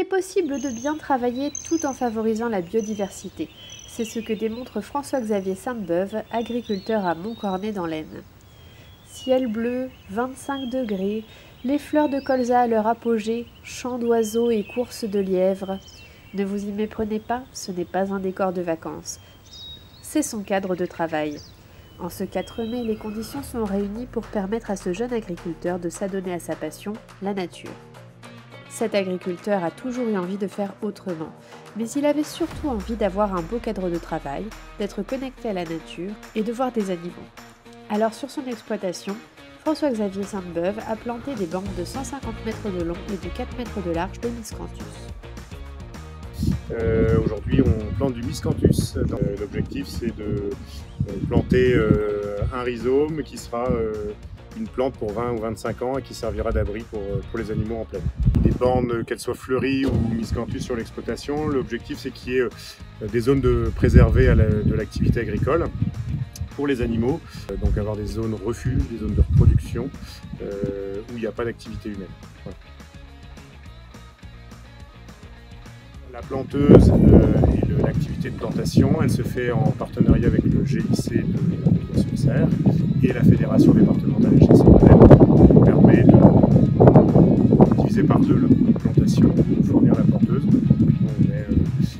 possible de bien travailler tout en favorisant la biodiversité. C'est ce que démontre François-Xavier Sainte-Beuve, agriculteur à Montcornet dans l'Aisne. Ciel bleu, 25 degrés, les fleurs de colza à leur apogée, chants d'oiseaux et courses de lièvres. Ne vous y méprenez pas, ce n'est pas un décor de vacances. C'est son cadre de travail. En ce 4 mai, les conditions sont réunies pour permettre à ce jeune agriculteur de s'adonner à sa passion, la nature. Cet agriculteur a toujours eu envie de faire autrement, mais il avait surtout envie d'avoir un beau cadre de travail, d'être connecté à la nature et de voir des animaux. Alors sur son exploitation, François-Xavier Sainte-Beuve a planté des bandes de 150 mètres de long et de 4 mètres de large de miscanthus. Aujourd'hui, on plante du miscanthus. L'objectif, c'est de planter un rhizome qui sera une plante pour 20 ou 25 ans et qui servira d'abri pour les animaux en plaine. Les bandes, qu'elles soient fleuries ou miscanthus sur l'exploitation, l'objectif, c'est qu'il y ait des zones préservées de l'activité agricole pour les animaux, donc avoir des zones refuges, des zones de reproduction où il n'y a pas d'activité humaine. Voilà. La planteuse et l'activité de plantation, elle se fait en partenariat avec le GIC de Auxerre et la Fédération départementale des Chasses-Moselle, qui permet de diviser par deux la plantation, de fournir la planteuse. On met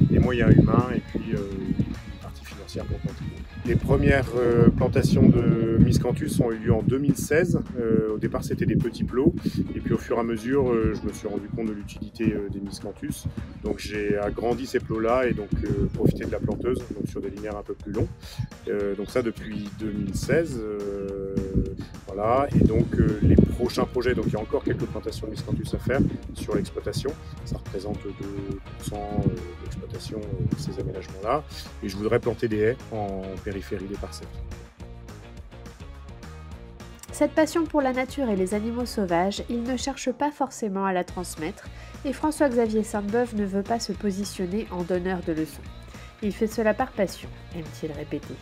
les moyens humains et puis une partie financière pour planter. Les premières plantations de miscanthus ont eu lieu en 2016. Au départ, c'était des petits plots. Et puis, au fur et à mesure, je me suis rendu compte de l'utilité des miscanthus. Donc, j'ai agrandi ces plots-là et donc profité de la planteuse, donc sur des linéaires un peu plus longs. Donc, ça depuis 2016. Voilà. Et donc, les prochains projets, donc il y a encore quelques plantations de miscanthus à faire sur l'exploitation. Ça représente 2% de l'exploitation, ces aménagements-là. Et je voudrais planter des haies en périphérie des parcelles. Cette passion pour la nature et les animaux sauvages, il ne cherche pas forcément à la transmettre, et François-Xavier Sainte-Beuve ne veut pas se positionner en donneur de leçons. Il fait cela par passion, aime-t-il répéter.